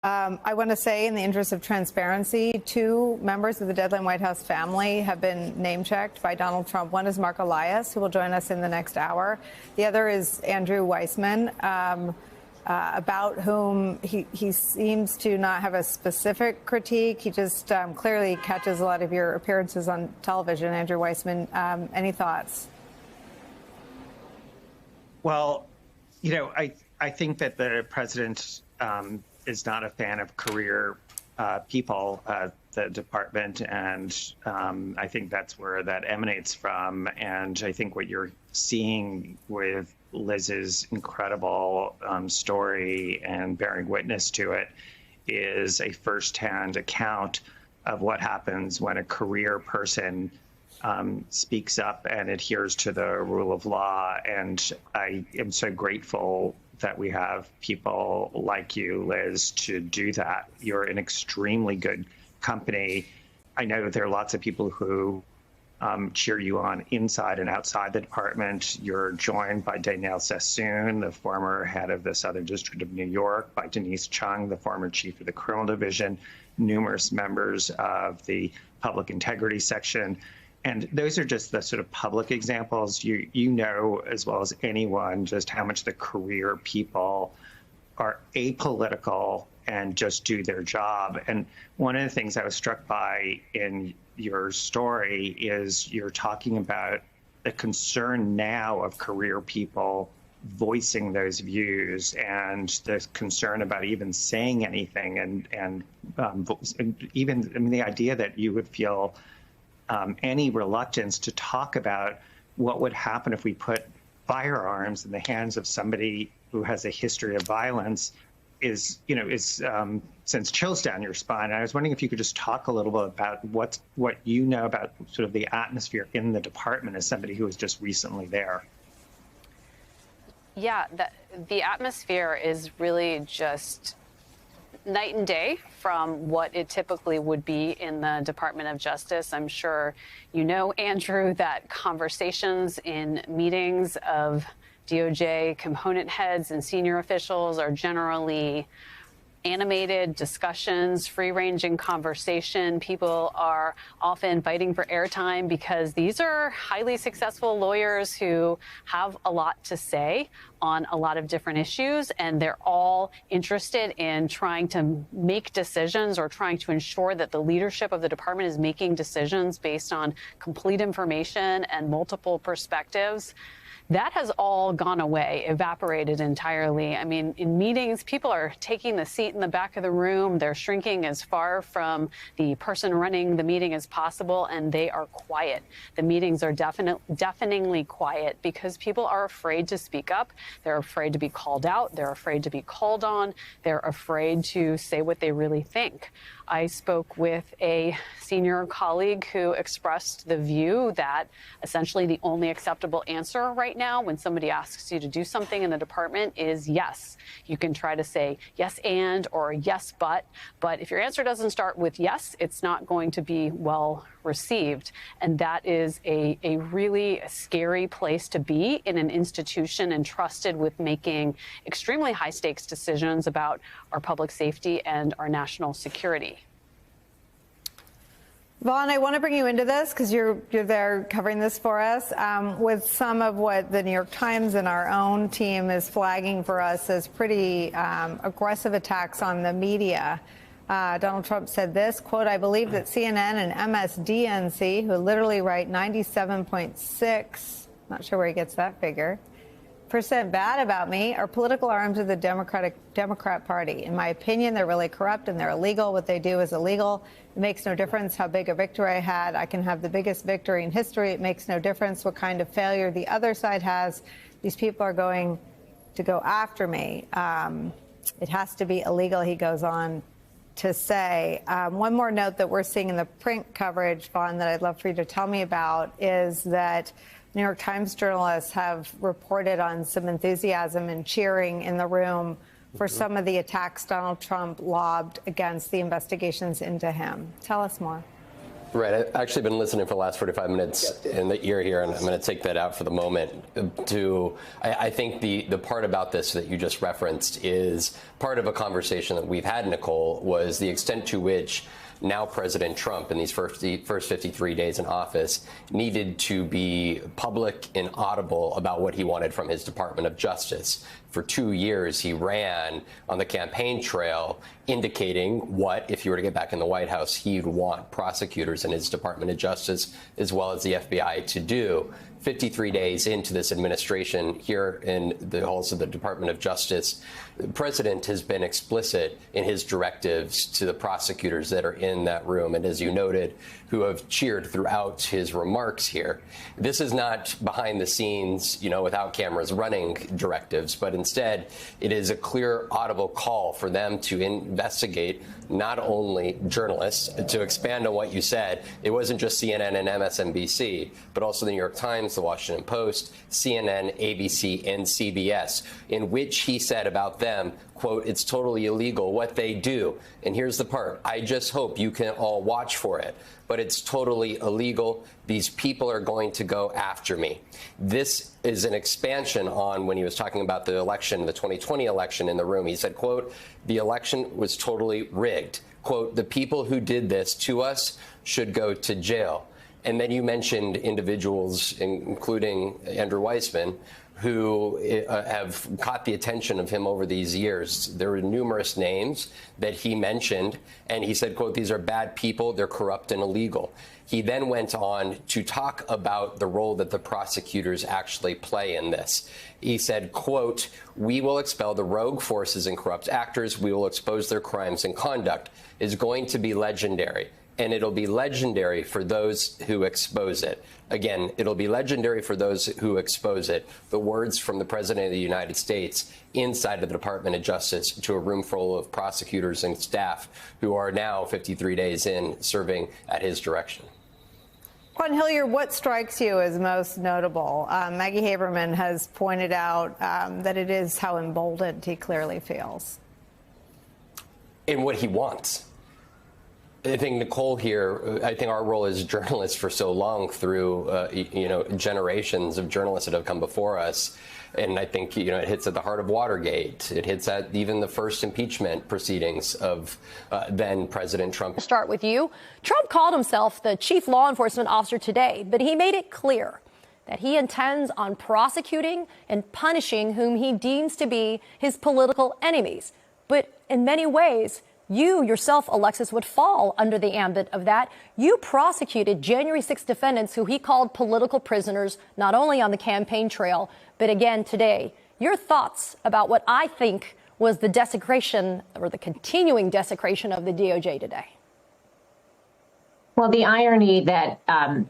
I want to say, in the interest of transparency, 2 members of the Deadline White House family have been name-checked by Donald Trump. One is Mark Elias, who will join us in the next hour. The other is Andrew Weissman, about whom he seems to not have a specific critique. He just clearly catches a lot of your appearances on television. Andrew Weissman, any thoughts? Well, you know, I think that the president is not a fan of career people at the department, and I think that's where that emanates from. And I think what you're seeing with Liz's incredible story and bearing witness to it is a firsthand account of what happens when a career person speaks up and adheres to the rule of law. And I am so grateful that we have people like you, Liz, to do that. You're an extremely good company. I know there are lots of people who cheer you on inside and outside the department. You're joined by Danielle Sassoon, the former head of the Southern District of New York, by Denise Chung, the former chief of the Criminal Division, numerous members of the Public Integrity Section. And those are just the sort of public examples. You know as well as anyone just how much the career people are apolitical and just do their job. And one of the things I was struck by in your story is you're talking about the concern now of career people voicing those views and the concern about even saying anything, and even, I mean, the idea that you would feel any reluctance to talk about what would happen if we put firearms in the hands of somebody who has a history of violence is, you know, sends chills down your spine. And I was wondering if you could just talk a little bit about what you know about sort of the atmosphere in the department as somebody who was just recently there. Yeah, the atmosphere is really just night and day from what it typically would be in the Department of Justice. I'm sure you know, Andrew, that conversations in meetings of DOJ component heads and senior officials are generally animated discussions, free-ranging conversation. People are often fighting for airtime because these are highly successful lawyers who have a lot to say on a lot of different issues, and they're all interested in trying to make decisions or trying to ensure that the leadership of the department is making decisions based on complete information and multiple perspectives. That has all gone away, evaporated entirely. I mean, in meetings, people are taking the seat in the back of the room. They're shrinking as far from the person running the meeting as possible, and they are quiet. The meetings are deafeningly quiet because people are afraid to speak up. They're afraid to be called out. They're afraid to be called on. They're afraid to say what they really think. I spoke with a senior colleague who expressed the view that essentially the only acceptable answer right now when somebody asks you to do something in the department is yes. You can try to say yes and or yes but if your answer doesn't start with yes, it's not going to be well received. And that is a really scary place to be in an institution entrusted with making extremely high stakes decisions about our public safety and our national security. Vaughn, I want to bring you into this because you're there covering this for us with some of what the New York Times and our own team is flagging for us as pretty aggressive attacks on the media. Donald Trump said this, quote, "I believe that CNN and MSDNC, who literally write 97.6, not sure where he gets that figure, % bad about me, are political arms of the Democrat Party. In my opinion, they're really corrupt and they're illegal. What they do is illegal. It makes no difference how big a victory I had. I can have the biggest victory in history. It makes no difference what kind of failure the other side has. These people are going to go after me. It has to be illegal," he goes on to say. One more note that we're seeing in the print coverage, Vaughn, that I'd love for you to tell me about is that New York Times journalists have reported on some enthusiasm and cheering in the room for some of the attacks Donald Trump lobbed against the investigations into him. Tell us more. Right. I've actually been listening for the last 45 minutes in the ear here, and I'm going to take that out for the moment. I think the part about this that you just referenced is part of a conversation that we've had, Nicole, was the extent to which now President Trump, in these first 53 days in office, needed to be public and audible about what he wanted from his Department of Justice. For 2 years, he ran on the campaign trail indicating what, if he were to get back in the White House, he'd want prosecutors in his Department of Justice as well as the FBI to do. 53 days into this administration here in the halls of the Department of Justice, the president has been explicit in his directives to the prosecutors that are in that room, and as you noted, who have cheered throughout his remarks here. This is not behind the scenes, without cameras running directives, but instead it is a clear, audible call for them to investigate not only journalists, to expand on what you said. It wasn't just CNN and MSNBC, but also the New York Times, the Washington Post, CNN, ABC, and CBS, in which he said about them, quote, "It's totally illegal what they do." And here's the part. I just hope you can all watch for it. But it's totally illegal. These people are going to go after me. This is an expansion on when he was talking about the election, the 2020 election in the room. He said, quote, "The election was totally rigged." Quote, "The people who did this to us should go to jail." And then you mentioned individuals, including Andrew Weissman, who have caught the attention of him over these years. There were numerous names that he mentioned, and he said, quote, "These are bad people, they're corrupt and illegal." He then went on to talk about the role that the prosecutors actually play in this. He said, quote, "We will expel the rogue forces and corrupt actors. We will expose their crimes and conduct. It's going to be legendary. And it'll be legendary for those who expose it." Again, it'll be legendary for those who expose it. The words from the President of the United States inside of the Department of Justice to a room full of prosecutors and staff who are now 53 days in serving at his direction. Quentin Hilliard, what strikes you as most notable? Maggie Haberman has pointed out that it is how emboldened he clearly feels. In what he wants. I think, Nicole, here, I think our role as journalists for so long through, generations of journalists that have come before us, and I think, it hits at the heart of Watergate. It hits at even the first impeachment proceedings of then President Trump. Start with you. Trump called himself the chief law enforcement officer today, but he made it clear that he intends on prosecuting and punishing whom he deems to be his political enemies. But in many ways, you yourself, Alexis, would fall under the ambit of that. You prosecuted January 6 defendants who he called political prisoners, not only on the campaign trail, but again today. Your thoughts about what I think was the desecration or the continuing desecration of the DOJ today? Well, the irony that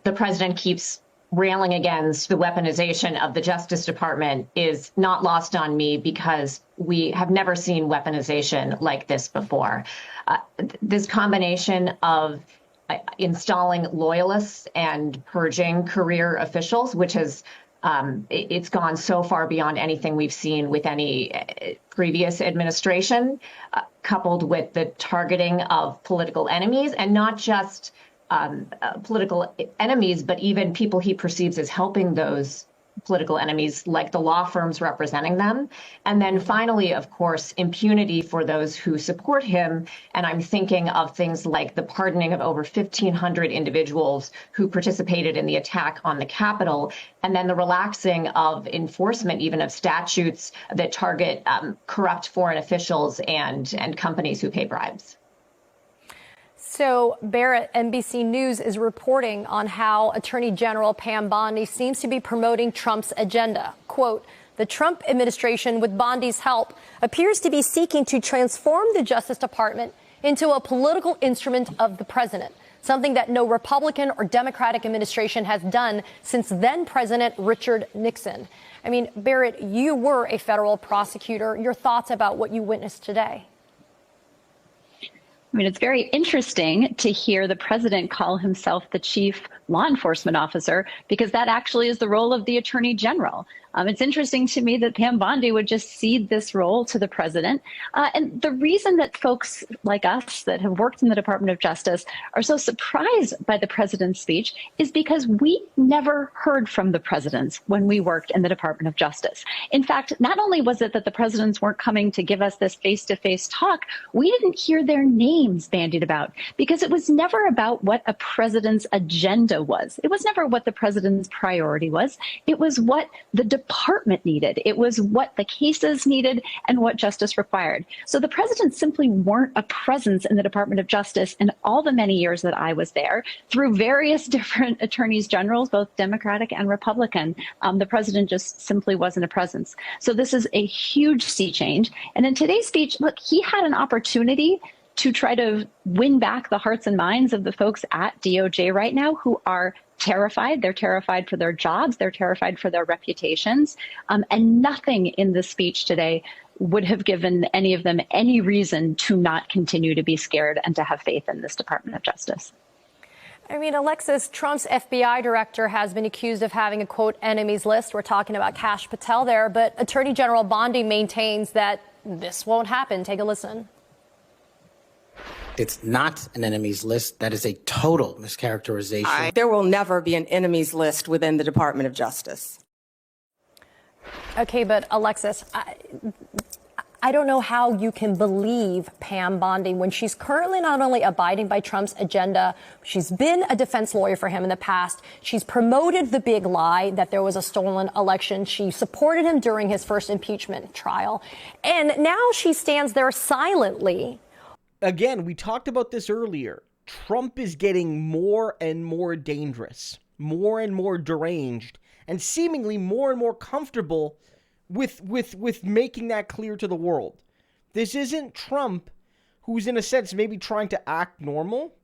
the president keeps railing against the weaponization of the Justice Department is not lost on me, because we have never seen weaponization like this before. This combination of installing loyalists and purging career officials, which has it's gone so far beyond anything we've seen with any previous administration, coupled with the targeting of political enemies, and not just political enemies, but even people he perceives as helping those political enemies, like the law firms representing them. And then finally, of course, impunity for those who support him. And I'm thinking of things like the pardoning of over 1,500 individuals who participated in the attack on the Capitol, and then the relaxing of enforcement, even of statutes that target corrupt foreign officials and companies who pay bribes. So, Barrett, NBC News is reporting on how Attorney General Pam Bondi seems to be promoting Trump's agenda. Quote, "The Trump administration, with Bondi's help, appears to be seeking to transform the Justice Department into a political instrument of the president, something that no Republican or Democratic administration has done since then President Richard Nixon." I mean, Barrett, you were a federal prosecutor. Your thoughts about what you witnessed today? I mean, it's very interesting to hear the president call himself the chief law enforcement officer, because that actually is the role of the attorney general. It's interesting to me that Pam Bondi would just cede this role to the president. And the reason that folks like us that have worked in the Department of Justice are so surprised by the president's speech is because we never heard from the presidents when we worked in the Department of Justice. In fact, not only was it that the presidents weren't coming to give us this face-to-face talk, we didn't hear their names bandied about because it was never about what a president's agenda was. It was never what the president's priority was. It was what the department needed. It was what the cases needed and what justice required. So the president simply weren't a presence in the Department of Justice in all the many years that I was there through various different attorneys generals, both Democratic and Republican. The president just simply wasn't a presence. So this is a huge sea change. And in today's speech, look, he had an opportunity to try to win back the hearts and minds of the folks at DOJ right now who are terrified. They're terrified for their jobs. They're terrified for their reputations. And nothing in this speech today would have given any of them any reason to not continue to be scared and to have faith in this Department of Justice. I mean, Alexis, Trump's FBI director has been accused of having a, quote, enemies list. We're talking about Kash Patel there, but Attorney General Bondi maintains that this won't happen. Take a listen. It's not an enemies list. That is a total mischaracterization. There will never be an enemies list within the Department of Justice. Okay, but Alexis, I don't know how you can believe Pam Bondi when she's currently not only abiding by Trump's agenda, she's been a defense lawyer for him in the past. She's promoted the big lie that there was a stolen election. She supported him during his first impeachment trial. And now she stands there silently. Again, we talked about this earlier. Trump is getting more and more dangerous, more and more deranged, and seemingly more and more comfortable with making that clear to the world. This isn't Trump, who's in a sense maybe trying to act normal.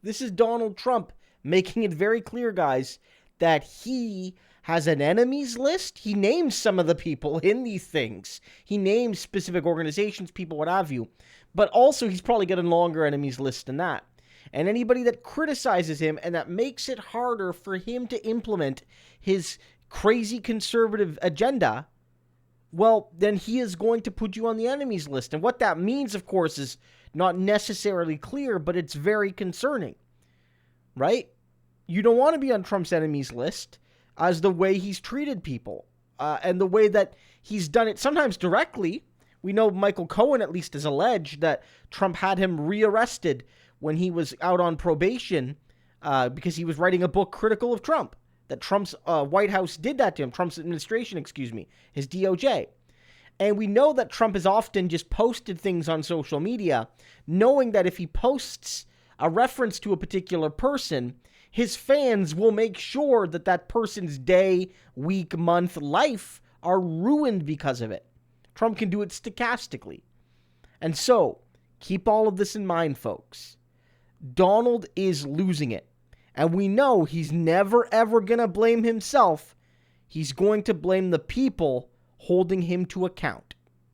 This is Donald Trump making it very clear, guys, that he has an enemies list. He names some of the people in these things. He names specific organizations, people, what have you. But also, he's probably got a longer enemies list than that. And anybody that criticizes him and that makes it harder for him to implement his crazy conservative agenda, well, then he is going to put you on the enemies list. And what that means, of course, is not necessarily clear, but it's very concerning, right? You don't want to be on Trump's enemies list as the way he's treated people and the way that he's done it, sometimes directly. We know Michael Cohen at least has alleged that Trump had him rearrested when he was out on probation because he was writing a book critical of Trump. That Trump's White House did that to him, Trump's administration, his DOJ. And we know that Trump has often just posted things on social media, knowing that if he posts a reference to a particular person, his fans will make sure that that person's day, week, month, life are ruined because of it. Trump can do it stochastically. And so, keep all of this in mind, folks. Donald is losing it. And we know he's never, ever going to blame himself. He's going to blame the people holding him to account.